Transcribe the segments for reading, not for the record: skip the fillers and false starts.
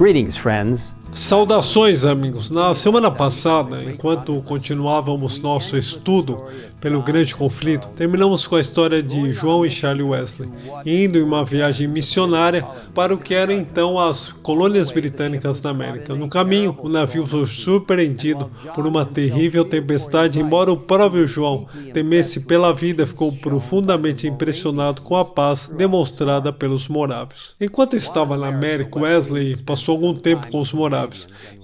Greetings, friends. Saudações, amigos! Na semana passada, enquanto continuávamos nosso estudo pelo Grande Conflito, terminamos com a história de João e Charles Wesley, indo em uma viagem missionária para o que eram então as colônias britânicas na América. No caminho, o navio foi surpreendido por uma terrível tempestade, embora o próprio João temesse pela vida, ficou profundamente impressionado com a paz demonstrada pelos morávios. Enquanto estava na América, Wesley passou algum tempo com os morávios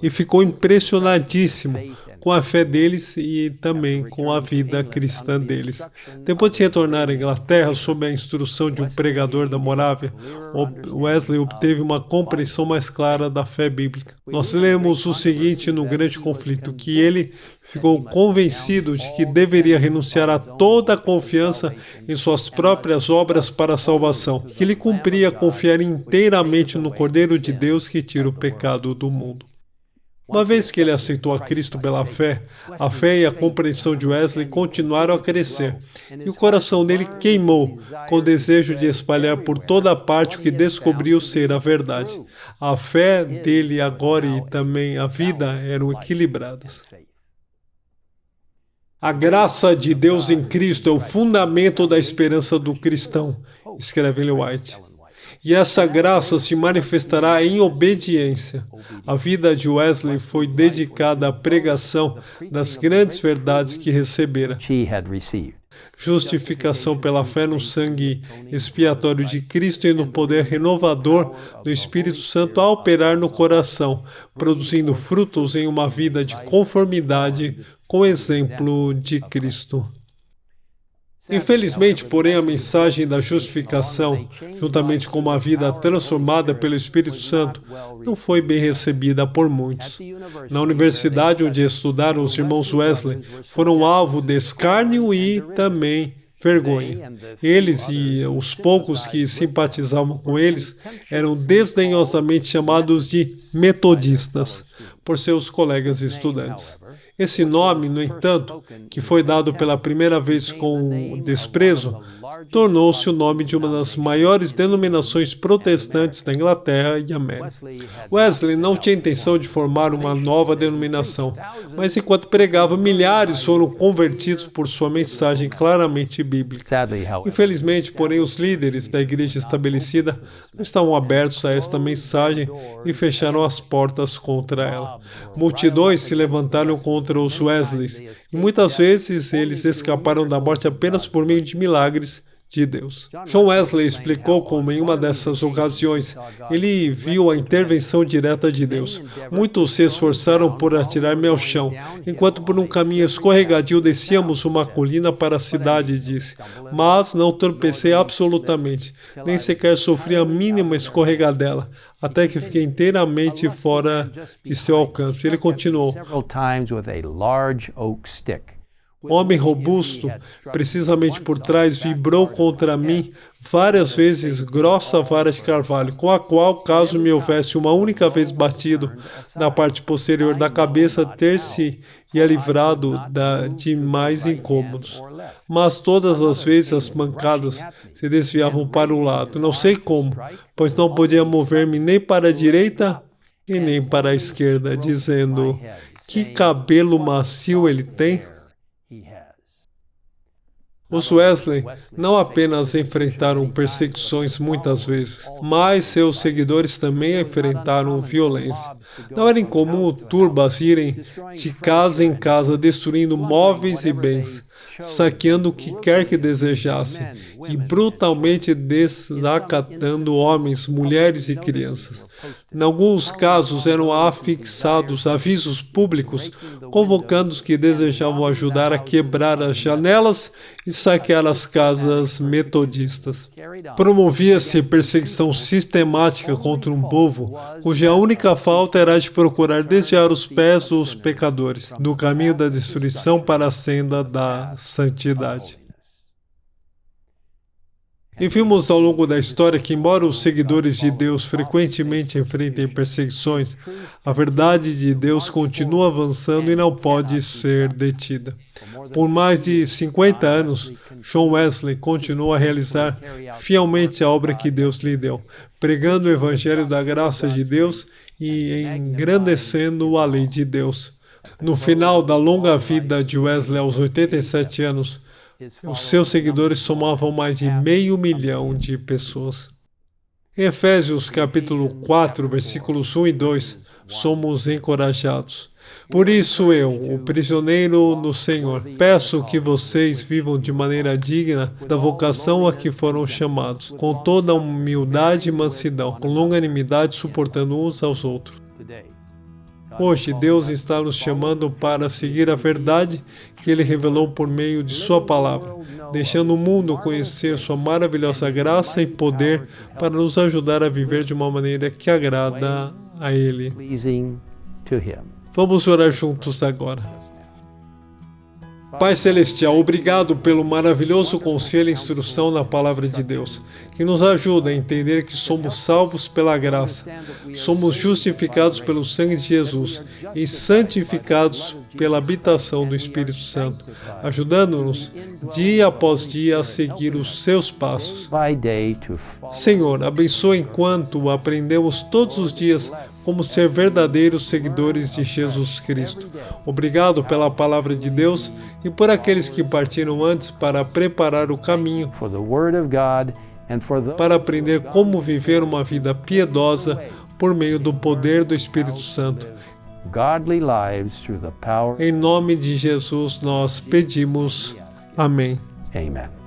e ficou impressionadíssimo com a fé deles e também com a vida cristã deles. Depois de retornar à Inglaterra, sob a instrução de um pregador da Morávia, Wesley obteve uma compreensão mais clara da fé bíblica. Nós lemos o seguinte no Grande Conflito, que ele ficou convencido de que deveria renunciar a toda a confiança em suas próprias obras para a salvação, que lhe cumpria confiar inteiramente no Cordeiro de Deus que tira o pecado do mundo. Uma vez que ele aceitou a Cristo pela fé, a fé e a compreensão de Wesley continuaram a crescer, e o coração dele queimou com o desejo de espalhar por toda parte o que descobriu ser a verdade. A fé dele agora e também a vida eram equilibradas. A graça de Deus em Cristo é o fundamento da esperança do cristão, escreve Ellen White. E essa graça se manifestará em obediência. A vida de Wesley foi dedicada à pregação das grandes verdades que recebera. Justificação pela fé no sangue expiatório de Cristo e no poder renovador do Espírito Santo a operar no coração, produzindo frutos em uma vida de conformidade com o exemplo de Cristo. Infelizmente, porém, a mensagem da justificação, juntamente com uma vida transformada pelo Espírito Santo, não foi bem recebida por muitos. Na universidade onde estudaram os irmãos Wesley, foram alvo de escárnio e também vergonha. Eles e os poucos que simpatizavam com eles eram desdenhosamente chamados de metodistas por seus colegas estudantes. Esse nome, no entanto, que foi dado pela primeira vez com desprezo, tornou-se o nome de uma das maiores denominações protestantes da Inglaterra e América. Wesley não tinha intenção de formar uma nova denominação, mas enquanto pregava, milhares foram convertidos por sua mensagem claramente bíblica. Infelizmente, porém, os líderes da igreja estabelecida não estavam abertos a esta mensagem e fecharam as portas contra ela. Multidões se levantaram contra os Wesleys, e muitas vezes eles escaparam da morte apenas por meio de milagres de Deus. John Wesley explicou como em uma dessas ocasiões ele viu a intervenção direta de Deus. Muitos se esforçaram por atirar-me ao chão, enquanto por um caminho escorregadio descíamos uma colina para a cidade, disse. Mas não tropecei absolutamente, nem sequer sofri a mínima escorregadela, até que fiquei inteiramente fora de seu alcance. Ele continuou. Homem robusto, precisamente por trás, vibrou contra mim várias vezes grossa vara de carvalho, com a qual, caso me houvesse uma única vez batido na parte posterior da cabeça, ter-se-ia livrado de mais incômodos. Mas todas as vezes as pancadas se desviavam para o lado, não sei como, pois não podia mover-me nem para a direita e nem para a esquerda, dizendo, que cabelo macio ele tem. Os Wesley não apenas enfrentaram perseguições muitas vezes, mas seus seguidores também enfrentaram violência. Não era incomum turbas irem de casa em casa destruindo móveis e bens, saqueando o que quer que desejassem e brutalmente desacatando homens, mulheres e crianças. Em alguns casos eram afixados avisos públicos convocando os que desejavam ajudar a quebrar as janelas e saquear as casas metodistas. Promovia-se perseguição sistemática contra um povo cuja única falta era de procurar desviar os pés dos pecadores do caminho da destruição para a senda da santidade. E vimos ao longo da história que, embora os seguidores de Deus frequentemente enfrentem perseguições, a verdade de Deus continua avançando e não pode ser detida. Por mais de 50 anos, John Wesley continuou a realizar fielmente a obra que Deus lhe deu, pregando o Evangelho da graça de Deus e engrandecendo a lei de Deus. No final da longa vida de Wesley, aos 87 anos, os seus seguidores somavam mais de 500 mil de pessoas. Em Efésios capítulo 4, versículos 1 e 2, somos encorajados. Por isso eu, o prisioneiro no Senhor, peço que vocês vivam de maneira digna da vocação a que foram chamados, com toda humildade e mansidão, com longanimidade, suportando uns aos outros. Hoje, Deus está nos chamando para seguir a verdade que Ele revelou por meio de Sua palavra, deixando o mundo conhecer Sua maravilhosa graça e poder para nos ajudar a viver de uma maneira que agrada a Ele. Vamos orar juntos agora. Pai Celestial, obrigado pelo maravilhoso conselho e instrução na Palavra de Deus, que nos ajuda a entender que somos salvos pela graça, somos justificados pelo sangue de Jesus e santificados pela habitação do Espírito Santo, ajudando-nos dia após dia a seguir os seus passos. Senhor, abençoa enquanto aprendemos todos os dias como ser verdadeiros seguidores de Jesus Cristo. Obrigado pela Palavra de Deus e por aqueles que partiram antes para preparar o caminho para aprender como viver uma vida piedosa por meio do poder do Espírito Santo. Em nome de Jesus nós pedimos. Amém. Amen.